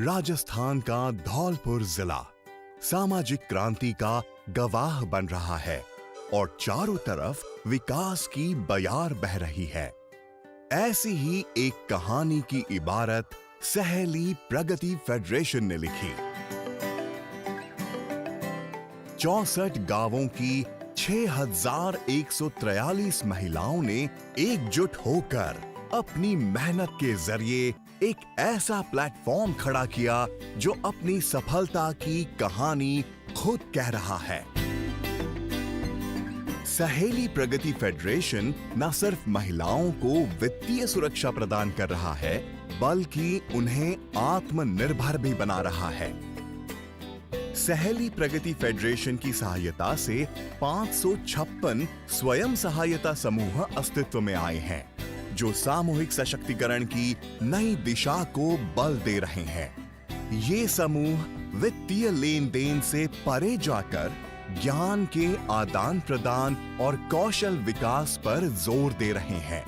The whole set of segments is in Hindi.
राजस्थान का धौलपुर जिला सामाजिक क्रांति का गवाह बन रहा है और चारों तरफ विकास की बयार बह रही है। ऐसी ही एक कहानी की इबारत सहेली प्रगति फेडरेशन ने लिखी। 64 गांवों की 6143 महिलाओं ने एकजुट होकर अपनी मेहनत के जरिए एक ऐसा प्लेटफॉर्म खड़ा किया जो अपनी सफलता की कहानी खुद कह रहा है। सहेली प्रगति फेडरेशन न सिर्फ महिलाओं को वित्तीय सुरक्षा प्रदान कर रहा है, बल्कि उन्हें आत्मनिर्भर भी बना रहा है। सहेली प्रगति फेडरेशन की सहायता से 556 स्वयं सहायता समूह अस्तित्व में आए हैं, जो सामूहिक सशक्तिकरण की नई दिशा को बल दे रहे हैं। ये समूह वित्तीय लेन देन से परे जाकर ज्ञान के आदान प्रदान और कौशल विकास पर जोर दे रहे हैं।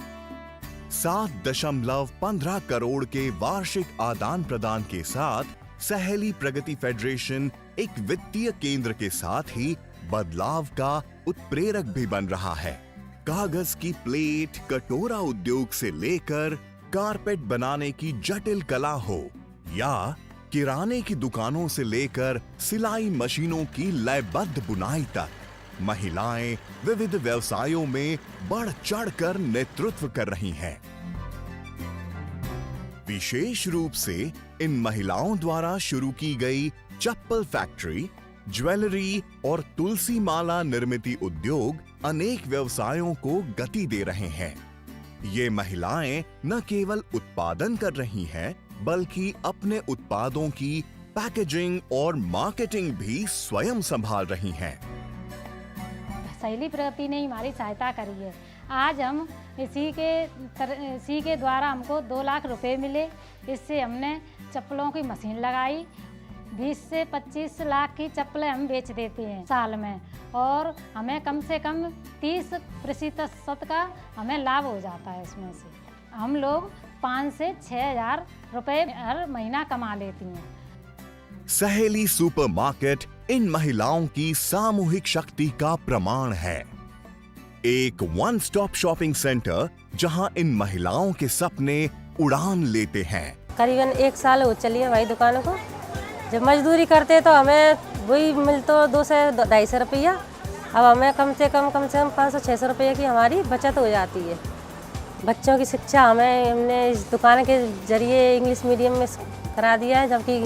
7.15 करोड़ के वार्षिक आदान प्रदान के साथ सहेली प्रगति फेडरेशन एक वित्तीय केंद्र के साथ ही बदलाव का उत्प्रेरक भी बन रहा है। कागज की प्लेट, कटोरा उद्योग से लेकर कारपेट बनाने की जटिल कला हो या किराने की दुकानों से लेकर सिलाई मशीनों की लयबद्ध बुनाई तक, महिलाएं विविध व्यवसायों में बढ़ चढ़कर नेतृत्व कर रही हैं। विशेष रूप से इन महिलाओं द्वारा शुरू की गई चप्पल फैक्ट्री, ज्वेलरी और तुलसी माला निर्मित उद्योग अनेक व्यवसायों को गति दे रहे हैं। ये महिलाएं न केवल उत्पादन कर रही हैं, बल्कि अपने उत्पादों की पैकेजिंग और मार्केटिंग भी स्वयं संभाल रही हैं। सहेली प्रगति ने हमारी सहायता करी है। आज हम इसी के द्वारा हमको 2 लाख रुपए मिले। इससे हमने चप्पलों की मशीन लगाई। 20 से 25 लाख की चप्पलें हम बेच देते हैं साल में, और हमें कम से कम 30% का हमें लाभ हो जाता है। इसमें से हम लोग 5 से 6 हजार रुपए हर महीना कमा लेती हैं। सहेली सुपरमार्केट इन महिलाओं की सामूहिक शक्ति का प्रमाण है। एक वन स्टॉप शॉपिंग सेंटर जहां इन महिलाओं के सपने उड़ान लेते हैं। करीबन 1 साल हो चली है भाई दुकानों को। जब मजदूरी करते तो हमें वही मिलता 200 से 250 रुपया। अब हमें कम से कम 500-600 रुपये की हमारी बचत हो जाती है। बच्चों की शिक्षा हमने इस दुकान के जरिए इंग्लिश मीडियम में करा दिया है, जबकि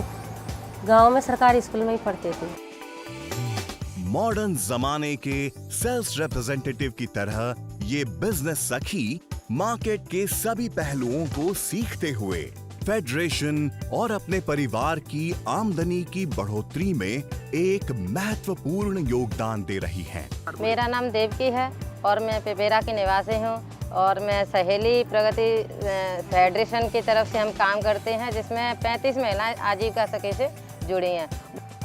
गांव में सरकारी स्कूल में ही पढ़ते थे। मॉडर्न जमाने के सेल्स रिप्रेजेंटेटिव की तरह ये बिजनेस सखी मार्केट के सभी पहलुओं को सीखते हुए फेडरेशन और अपने परिवार की आमदनी की बढ़ोतरी में एक महत्वपूर्ण योगदान दे रही हैं। मेरा नाम देवकी है और मैं पेपेरा की निवासी हूँ, और मैं सहेली प्रगति फेडरेशन की तरफ से हम काम करते हैं, जिसमें 35 महिलाएं आजीविका सखी से जुड़ी हैं।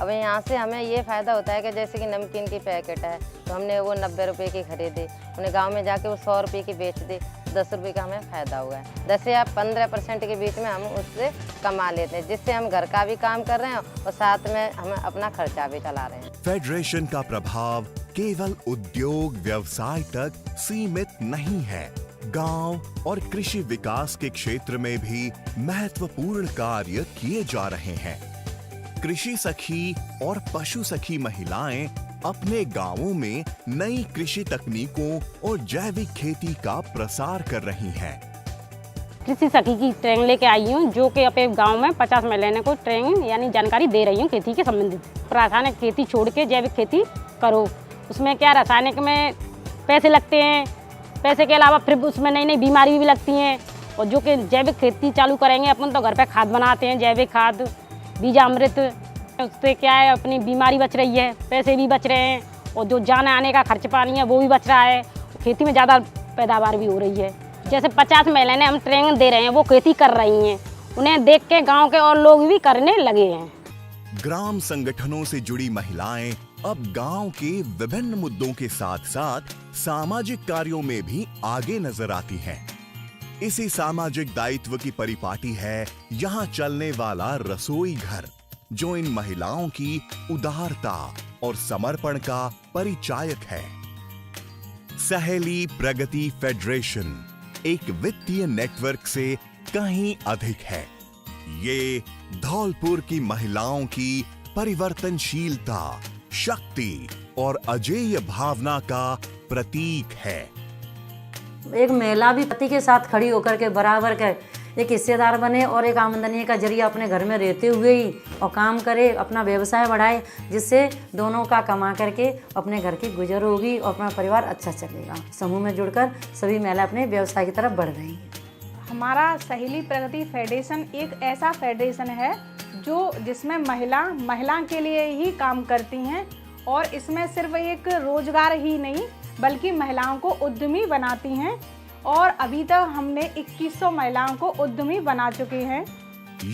अब यहाँ से हमें ये फ़ायदा होता है कि जैसे कि नमकीन की पैकेट है तो हमने वो 90 रुपये की खरीदी, उन्हें गांव में जाके वो 100 रुपये की बेच दी, 10 रुपये का हमें फ़ायदा हुआ है। 10 से 15% के बीच में हम उससे कमा लेते हैं, जिससे हम घर का भी काम कर रहे हैं और साथ में हम अपना खर्चा भी चला रहे हैं। फेडरेशन का प्रभाव केवल उद्योग व्यवसाय तक सीमित नहीं है। गांव और कृषि विकास के क्षेत्र में भी महत्वपूर्ण कार्य किए जा रहे हैं। कृषि सखी और पशु सखी महिलाएं अपने गांवों में नई कृषि तकनीकों और जैविक खेती का प्रसार कर रही हैं। कृषि सखी की ट्रेनिंग लेके आई हूँ, जो कि अपने गांव में 50 महिलाओं को ट्रेनिंग यानी जानकारी दे रही हूँ खेती के संबंधित। रासायनिक खेती छोड़ के जैविक खेती करो। उसमें क्या रासायनिक में पैसे लगते हैं, पैसे के अलावा फिर उसमें नई नई बीमारी भी लगती हैं। और जो कि जैविक खेती चालू करेंगे अपन तो घर पे खाद बनाते हैं, जैविक खाद, बीजामृत। उससे क्या है अपनी बीमारी बच रही है, पैसे भी बच रहे हैं, और जो जाने आने का खर्च पानी है वो भी बच रहा है। खेती में ज़्यादा पैदावार भी हो रही है। जैसे 50 महिलाएं हम ट्रेनिंग दे रहे हैं, वो खेती कर रही हैं, उन्हें देख के गांव के और लोग भी करने लगे हैं। ग्राम संगठनों से जुड़ी महिलाएं अब गांव के विभिन्न मुद्दों के साथ साथ सामाजिक कार्यों में भी आगे नजर आती हैं। इसी सामाजिक दायित्व की परिपाटी है यहाँ चलने वाला रसोई घर, जो इन महिलाओं की उदारता और समर्पण का परिचायक है। सहेली प्रगति फेडरेशन एक वित्तीय नेटवर्क से कहीं अधिक है। ये धौलपुर की महिलाओं की परिवर्तनशीलता, शक्ति और अजेय भावना का प्रतीक है। एक महिला भी पति के साथ खड़ी होकर के बराबर के एक हिस्सेदार बने और एक आमदनी का जरिया अपने घर में रहते हुए ही और काम करे, अपना व्यवसाय बढ़ाए, जिससे दोनों का कमा करके अपने घर की गुजर होगी और अपना परिवार अच्छा चलेगा। समूह में जुड़कर सभी महिला अपने व्यवसाय की तरफ बढ़ रही हैं। हमारा सहेली प्रगति फेडरेशन एक ऐसा फेडरेशन है जिसमें महिला के लिए ही काम करती हैं और इसमें सिर्फ एक रोजगार ही नहीं बल्कि महिलाओं को उद्यमी बनाती हैं और अभी तक हमने 2100 महिलाओं को उद्यमी बना चुके हैं।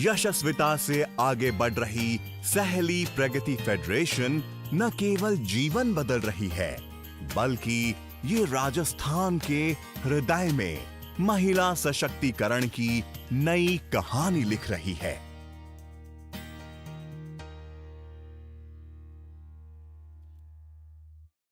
यशस्विता से आगे बढ़ रही सहेली प्रगति फेडरेशन न केवल जीवन बदल रही है, बल्कि ये राजस्थान के हृदय में महिला सशक्तिकरण की नई कहानी लिख रही है।